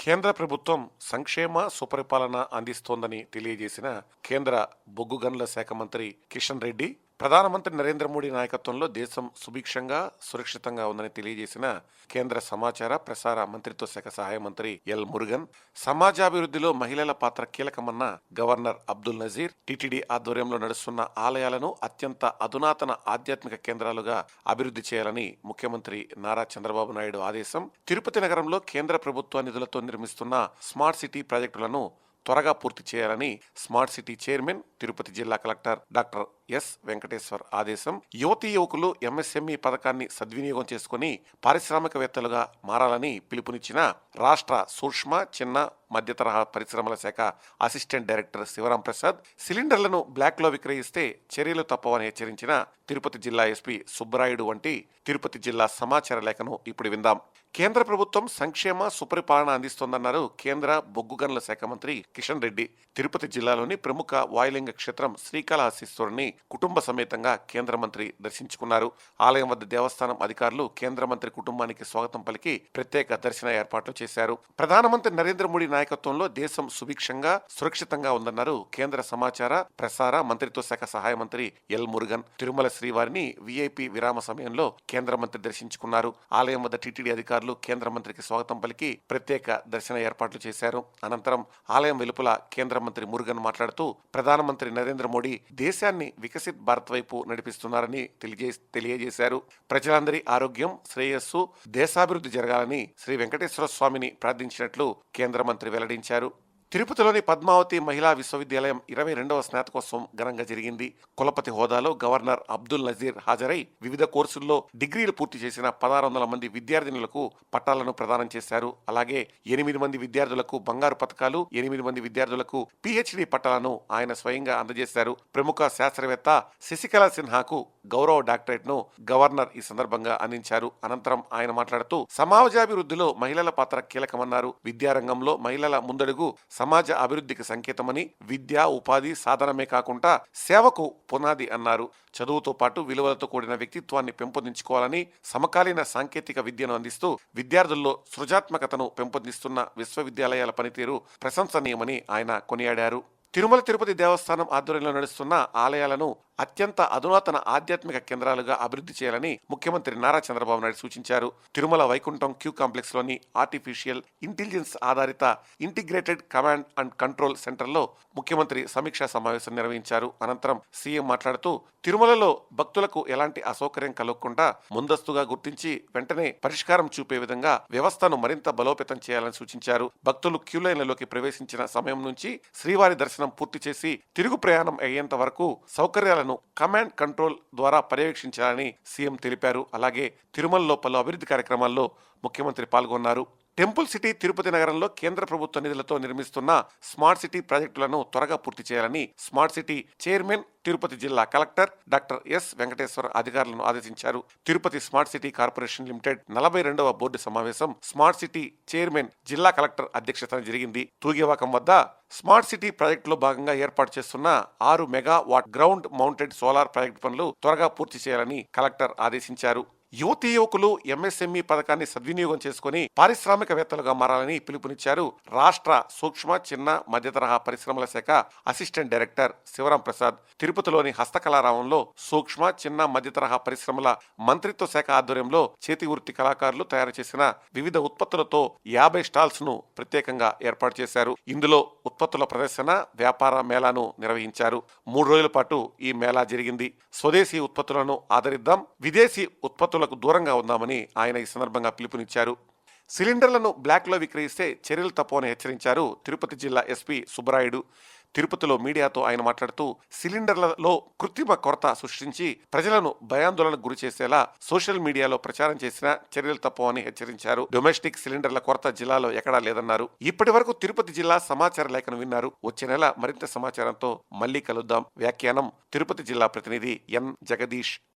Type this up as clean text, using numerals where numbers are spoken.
కేంద్ర ప్రభుత్వం సంక్షేమ సుపరిపాలన అందిస్తోందని తెలియజేసిన కేంద్ర బొగ్గు గనుల శాఖ మంత్రి కిషన్ రెడ్డి, ప్రధానమంత్రి నరేంద్ర మోడీ నాయకత్వంలో దేశం సుభిక్షంగా సురక్షితంగా ఉందని తెలియజేసిన కేంద్ర సమాచార ప్రసార మంత్రిత్వ శాఖ సహాయ మంత్రి ఎల్ మురుగన్, సమాజాభివృద్ధిలో మహిళల పాత్ర కీలకమన్న గవర్నర్ అబ్దుల్ నజీర్, టిటిడి ఆధ్వర్యంలో నడుస్తున్న ఆలయాలను అత్యంత అధునాతన ఆధ్యాత్మిక కేంద్రాలుగా అభివృద్ధి చేయాలని ముఖ్యమంత్రి నారా చంద్రబాబు నాయుడు ఆదేశం. తిరుపతి నగరంలో కేంద్ర ప్రభుత్వ నిధులతో నిర్మిస్తున్న స్మార్ట్ సిటీ ప్రాజెక్టులను త్వరగా పూర్తి చేయాలని స్మార్ట్ సిటీ చైర్మన్, తిరుపతి జిల్లా కలెక్టర్ డాక్టర్ ఎస్ వెంకటేశ్వర్ ఆదేశం. యువతీ యువకులు ఎంఎస్ఎంఈ పథకాన్ని సద్వినియోగం చేసుకుని పారిశ్రామికవేత్తలుగా మారాలని పిలుపునిచ్చిన రాష్ట్ర సూక్ష్మ, చిన్న, మధ్య తరహా పరిశ్రమల శాఖ అసిస్టెంట్ డైరెక్టర్ శివరాం ప్రసాద్, సిలిండర్లను బ్లాక్ లో విక్రయిస్తే చర్యలు తప్పవని హెచ్చరించిన తిరుపతి జిల్లా ఎస్పీ సుబ్బరాయుడు వంటి తిరుపతి జిల్లా సమాచార లేఖను ఇప్పుడు విందాం. కేంద్ర ప్రభుత్వం సంక్షేమ సుపరిపాలన అందిస్తోందన్నారు కేంద్ర బొగ్గు గనుల శాఖ మంత్రి కిషన్ రెడ్డి. తిరుపతి జిల్లాలోని ప్రముఖ వాయులింగ క్షేత్రం శ్రీకాళహస్తీశ్వరుని కుటుంబ సమేతంగా కేంద్ర మంత్రి దర్శించుకున్నారు. ఆలయం వద్ద దేవస్థానం అధికారులు కేంద్ర మంత్రి కుటుంబానికి స్వాగతం పలికి ప్రత్యేక దర్శన ఏర్పాట్లు చేశారు. ప్రధానమంత్రి నరేంద్ర మోడీ నాయకత్వంలో దేశం సుభిక్షంగా సురక్షితంగా ఉందన్నారు కేంద్ర సమాచార ప్రసార మంత్రిత్వ శాఖ సహాయ మంత్రి ఎల్ మురుగన్. తిరుమల శ్రీవారిని విఐపి విరామ సమయంలో కేంద్ర మంత్రి దర్శించుకున్నారు. ఆలయం వద్ద టిటిడి అధికారులు కేంద్ర మంత్రికి స్వాగతం పలికి ప్రత్యేక దర్శన ఏర్పాట్లు చేశారు. అనంతరం ఆలయం వెలుపల కేంద్ర మంత్రి మురుగన్ మాట్లాడుతూ ప్రధానమంత్రి నరేంద్ర మోడీ దేశాన్ని వికసిత్ భారత్ వైపు నడిపిస్తున్నారని తెలియజేశారు. ప్రజలందరి ఆరోగ్యం, శ్రేయస్సు, దేశాభివృద్ధి జరగాలని శ్రీ వెంకటేశ్వర స్వామిని ప్రార్థించినట్లు కేంద్ర మంత్రి వెల్లడించారు. తిరుపతిలోని పద్మావతి మహిళా విశ్వవిద్యాలయం 22వ స్నాతకోత్సవం ఘనంగా జరిగింది. కులపతి హోదాలో గవర్నర్ అబ్దుల్ నజీర్ హాజరై వివిధ కోర్సుల్లో డిగ్రీలు పూర్తి చేసిన 1600 మంది విద్యార్థినులకు పట్టాలను ప్రదానం చేశారు. అలాగే 8 మంది విద్యార్థులకు బంగారు పతకాలు, 8 మంది విద్యార్థులకు పిహెచ్డి పట్టాలను ఆయన స్వయంగా అందజేశారు. ప్రముఖ శాస్త్రవేత్త శశికళ సిన్హాకు గౌరవ డాక్టరేట్ ను గవర్నర్ ఈ సందర్భంగా అందించారు. అనంతరం ఆయన మాట్లాడుతూ సమాజాభివృద్ధిలో మహిళల పాత్ర కీలకమన్నారు. విద్యారంగంలో మహిళల ముందడుగు సమాజ అభివృద్ధికి సంకేతమని, విద్య, ఉపాధి సాధనమే కాకుండా సేవకు పునాది అన్నారు. చదువుతో పాటు విలువలతో కూడిన వ్యక్తిత్వాన్ని పెంపొందించుకోవాలని, సమకాలీన సాంకేతిక విద్యను అందిస్తూ విద్యార్థుల్లో సృజనాత్మకతను పెంపొందిస్తున్న విశ్వవిద్యాలయాల పనితీరు ప్రశంసనీయమని ఆయన కొనియాడారు. తిరుమల తిరుపతి దేవస్థానం ఆధ్వర్యంలో నడుస్తున్న ఆలయాలను అత్యంత అధునాతన ఆధ్యాత్మిక కేంద్రాలుగా అభివృద్ధి చేయాలని ముఖ్యమంత్రి నారా చంద్రబాబు నాయుడు సూచించారు. తిరుమల వైకుంఠం క్యూ కాంప్లెక్స్ లోని ఆర్టిఫిషియల్ ఇంటెలిజెన్స్ ఆధారిత ఇంటిగ్రేటెడ్ కమాండ్ అండ్ కంట్రోల్ సెంటర్లో ముఖ్యమంత్రి సమీక్షా సమావేశం నిర్వహించారు. అనంతరం సీఎం మాట్లాడుతూ తిరుమలలో భక్తులకు ఎలాంటి అసౌకర్యం కలగకుండా ముందస్తుగా గుర్తించి వెంటనే పరిష్కారం చూపే విధంగా వ్యవస్థను మరింత బలోపేతం చేయాలని సూచించారు. భక్తులు క్యూ లైన్లలోకి ప్రవేశించిన సమయం నుంచి శ్రీవారి దర్శనం పూర్తి చేసి తిరుగు ప్రయాణం అయ్యేంత వరకు సౌకర్యాలను కమాండ్ కంట్రోల్ ద్వారా పర్యవేక్షించాలని సీఎం తెలిపారు. అలాగే తిరుమలలో పలు అభివృద్ధి కార్యక్రమాల్లో ముఖ్యమంత్రి పాల్గొన్నారు. టెంపుల్ సిటీ తిరుపతి నగరంలో కేంద్ర ప్రభుత్వ నిధులతో నిర్మిస్తున్న స్మార్ట్ సిటీ ప్రాజెక్టులను త్వరగా పూర్తి చేయాలని స్మార్ట్ సిటీ చైర్మన్, తిరుపతి జిల్లా కలెక్టర్ డాక్టర్ ఎస్ వెంకటేశ్వర్ అధికారులను ఆదేశించారు. Tirupati smart city corporation limited 42వ బోర్డు సమావేశం స్మార్ట్ సిటీ చైర్మన్, జిల్లా కలెక్టర్ అధ్యక్షతన జరిగింది. తూగేవాకం వద్ద స్మార్ట్ సిటీ ప్రాజెక్టులో భాగంగా ఏర్పాటు చేస్తున్న 6 megawatt ground mounted solar project పనులు త్వరగా పూర్తి చేయాలని కలెక్టర్ ఆదేశించారు. యువతీ యువకులు ఎంఎస్ఎంఈ పథకాన్ని సద్వినియోగం చేసుకుని పారిశ్రామికవేత్తలుగా మారాలని పిలుపునిచ్చారు రాష్ట్ర సూక్ష్మ, చిన్న, మధ్య తరహా పరిశ్రమల శాఖ అసిస్టెంట్ డైరెక్టర్ శివరాం ప్రసాద్. తిరుపతిలోని హస్తకళారామంలో సూక్ష్మ, చిన్న, మధ్య తరహా పరిశ్రమల మంత్రిత్వ శాఖ ఆధ్వర్యంలో చేతి వృత్తి కళాకారులు తయారు చేసిన వివిధ ఉత్పత్తులతో 50 స్టాల్స్ ను ప్రత్యేకంగా ఏర్పాటు చేశారు. ఇందులో ఉత్పత్తుల ప్రదర్శన, వ్యాపార మేళాను నిర్వహించారు. 3 రోజుల పాటు ఈ మేళా జరిగింది. స్వదేశీ ఉత్పత్తులను ఆదరిద్దాం, విదేశీ ఉత్పత్తులకు దూరంగా ఉందామని ఆయన ఈ సందర్భంగా పిలుపునిచ్చారు. సిలిండర్లను బ్లాక్ లో విక్రయిస్తే చర్యలు తప్పవని హెచ్చరించారు తిరుపతి జిల్లా ఎస్పీ సుబ్బరాయుడు. తిరుపతిలో మీడియాతో ఆయన మాట్లాడుతూ సిలిండర్లలో కృత్రిమ కొరత సృష్టించి ప్రజలను భయాందోళనకు గురి చేసేలా సోషల్ మీడియాలో ప్రచారం చేసిన చర్యలు తప్పవని హెచ్చరించారు. డొమెస్టిక్ సిలిండర్ల కొరత జిల్లాలో ఎక్కడా లేదన్నారు. ఇప్పటి వరకు తిరుపతి జిల్లా సమాచార లేఖను విన్నారు. వచ్చే నెల మరింత సమాచారంతో మళ్లీ కలుద్దాం. వ్యాఖ్యానం తిరుపతి జిల్లా ప్రతినిధి ఎన్ జగదీష్.